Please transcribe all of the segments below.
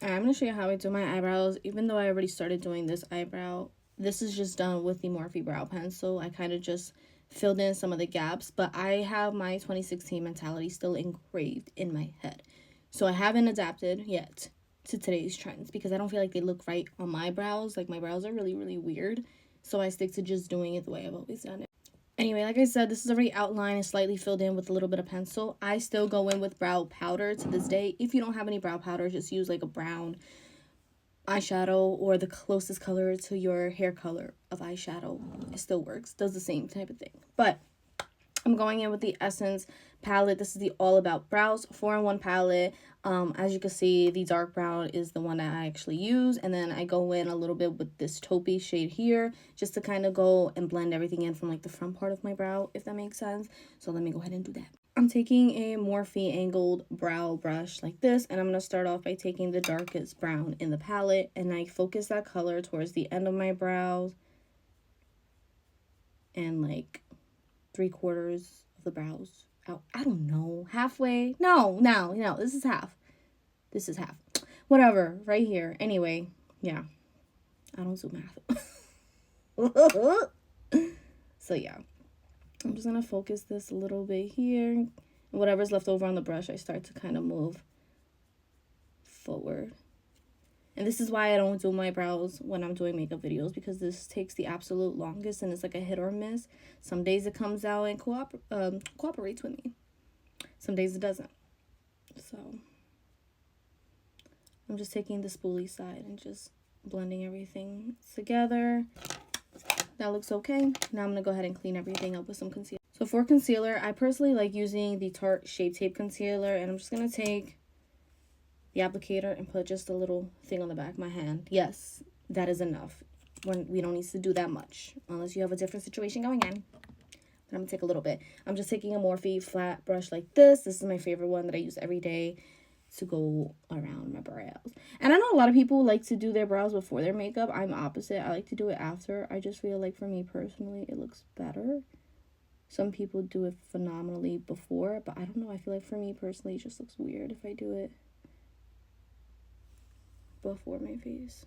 I'm going to show you how I do my eyebrows. Even though I already started doing this eyebrow, this is just done with the Morphe Brow Pencil. I kind of just filled in some of the gaps, but I have my 2016 mentality still engraved in my head. So I haven't adapted yet to today's trends because I don't feel like they look right on my brows. Like, my brows are really, really weird. So I stick to just doing it the way I've always done it. Anyway, like I said, this is already outlined and slightly filled in with a little bit of pencil. I still go in with brow powder to this day. If you don't have any brow powder, just use like a brown eyeshadow or the closest color to your hair color of eyeshadow. It still works. Does the same type of thing. But I'm going in with the Essence palette. This is the All About Brows 4-in-1 palette. As you can see, the dark brown is the one that I actually use. And then I go in a little bit with this taupey shade here, just to kind of go and blend everything in from like the front part of my brow, if that makes sense. So let me go ahead and do that. I'm taking a Morphe angled brow brush like this, and I'm going to start off by taking the darkest brown in the palette, and I focus that color towards the end of my brows and like 3/4 of the brows out. I don't know, halfway. No, this is half. This is half. Whatever, right here. Anyway, yeah, I don't do math. So yeah, I'm just gonna focus this a little bit here. And whatever's left over on the brush, I start to kind of move forward. And this is why I don't do my brows when I'm doing makeup videos, because this takes the absolute longest and it's like a hit or miss. Some days it comes out and cooperates with me. Some days it doesn't. So I'm just taking the spoolie side and just blending everything together. That looks okay. Now I'm going to go ahead and clean everything up with some concealer. So for concealer, I personally like using the Tarte Shape Tape Concealer. And I'm just going to take the applicator and put just a little thing on the back of my hand. Yes, that is enough. We don't need to do that much unless you have a different situation going on. But I'm going to take a little bit. I'm just taking a Morphe flat brush like this. This is my favorite one that I use every day to go around my brows. And I know a lot of people like to do their brows before their makeup. I'm opposite. I like to do it after. I just feel like for me personally, it looks better. Some people do it phenomenally before, but I don't know. I feel like for me personally, it just looks weird if I do it before my face.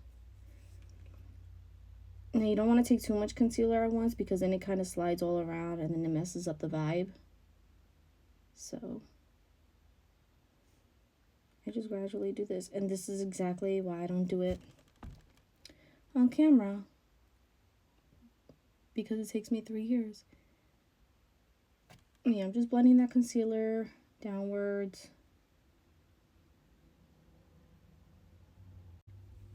Now, you don't want to take too much concealer at once because then it kind of slides all around and then it messes up the vibe. So I just gradually do this. And this is exactly why I don't do it on camera, because it takes me 3 years. Yeah, I'm just blending that concealer downwards.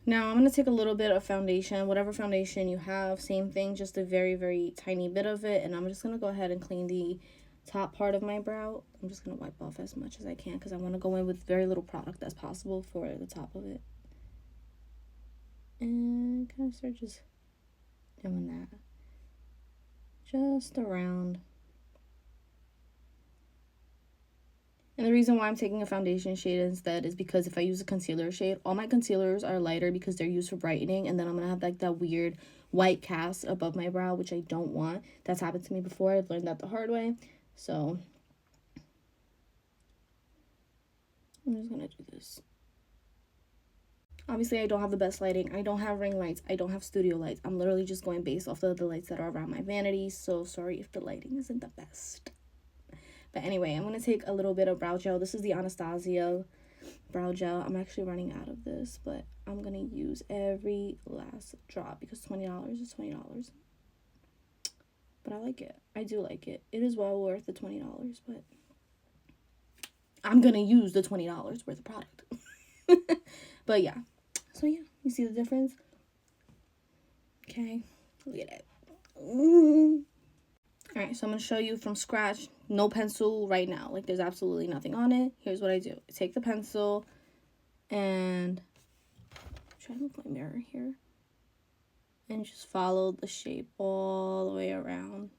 Now I'm going to take a little bit of foundation, whatever foundation you have, same thing, just a very, very tiny bit of it. And I'm just going to go ahead and clean the top part of my brow. I'm just going to wipe off as much as I can because I want to go in with very little product as possible for the top of it. And kind of start just doing that. Just around. And the reason why I'm taking a foundation shade instead is because if I use a concealer shade, all my concealers are lighter because they're used for brightening. And then I'm going to have like that weird white cast above my brow, which I don't want. That's happened to me before. I've learned that the hard way. So I'm just going to do this. Obviously, I don't have the best lighting. I don't have ring lights. I don't have studio lights. I'm literally just going based off of the lights that are around my vanity. So sorry if the lighting isn't the best. But anyway, I'm going to take a little bit of brow gel. This is the Anastasia brow gel. I'm actually running out of this, but I'm going to use every last drop because $20 is $20. But I like it. I do like it. It is well worth the $20, but I'm going to use the $20 worth of product. But yeah. So yeah, you see the difference? Okay. Look at that. Alright, so I'm going to show you from scratch, no pencil right now. Like, there's absolutely nothing on it. Here's what I do. I take the pencil and try to move my mirror here. And just follow the shape all the way around.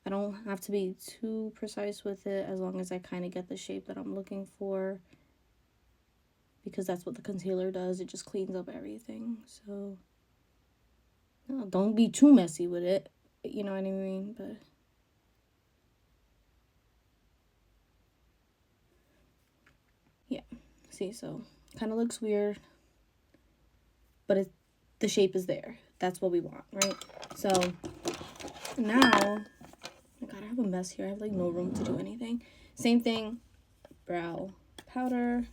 I don't have to be too precise with it as long as I kind of get the shape that I'm looking for. Because that's what the concealer does. It just cleans up everything. So, no, don't be too messy with it. You know what I mean? But yeah, see, so Kind of looks weird, but the shape is there. That's what we want, right? So now, oh my god, I have a mess here. I have like no room to do anything. Same thing, brow powder,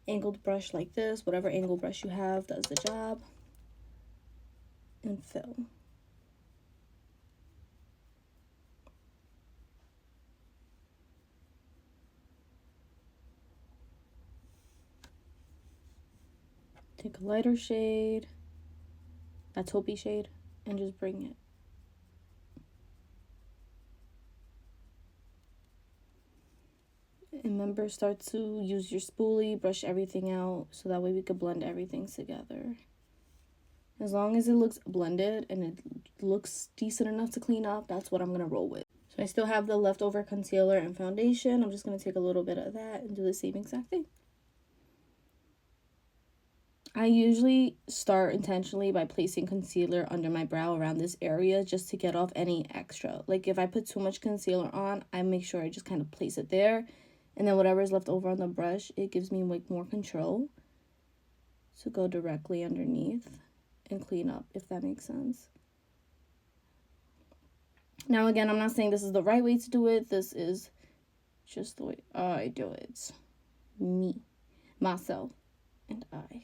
angled brush like this. Whatever angle brush you have does the job. And fill. Take a lighter shade, that taupey shade, and just bring it. And remember, start to use your spoolie, brush everything out, so that way we could blend everything together. As long as it looks blended and it looks decent enough to clean up, that's what I'm going to roll with. So I still have the leftover concealer and foundation. I'm just going to take a little bit of that and do the same exact thing. I usually start intentionally by placing concealer under my brow around this area just to get off any extra. Like if I put too much concealer on, I make sure I just kind of place it there. And then whatever is left over on the brush, it gives me like more control to go directly underneath and clean up, if that makes sense. Now again, I'm not saying this is the right way to do it. This is just the way I do it. Me, myself, and I.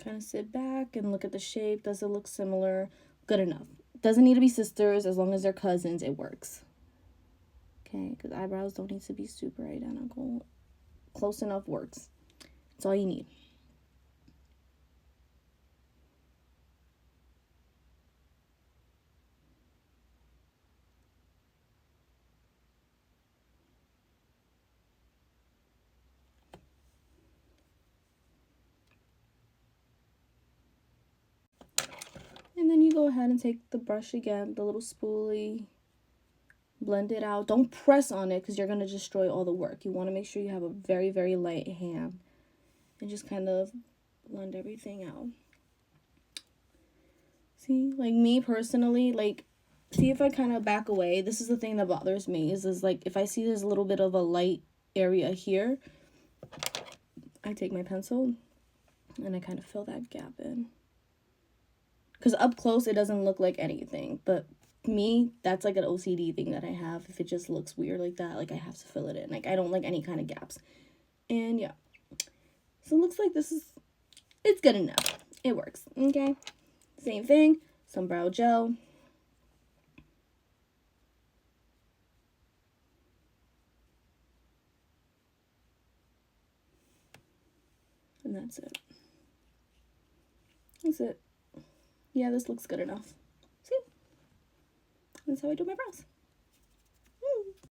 Kind of sit back and look at the shape. Does it look similar? Good enough. Doesn't need to be sisters. As long as they're cousins, it works. Okay, because eyebrows don't need to be super identical. Close enough works. That's all you need. And then you go ahead and take the brush again, the little spoolie, blend it out. Don't press on it because you're going to destroy all the work. You want to make sure you have a very, very light hand and just kind of blend everything out. See, like me personally, like, see if I kind of back away. This is the thing that bothers me is like if I see there's a little bit of a light area here, I take my pencil and I kind of fill that gap in. Because up close, it doesn't look like anything. But me, that's like an OCD thing that I have. If it just looks weird like that, like I have to fill it in. Like I don't like any kind of gaps. And yeah. So it looks like it's good enough. It works. Okay. Same thing. Some brow gel. And that's it. That's it. Yeah, this looks good enough. See? That's how I do my brows.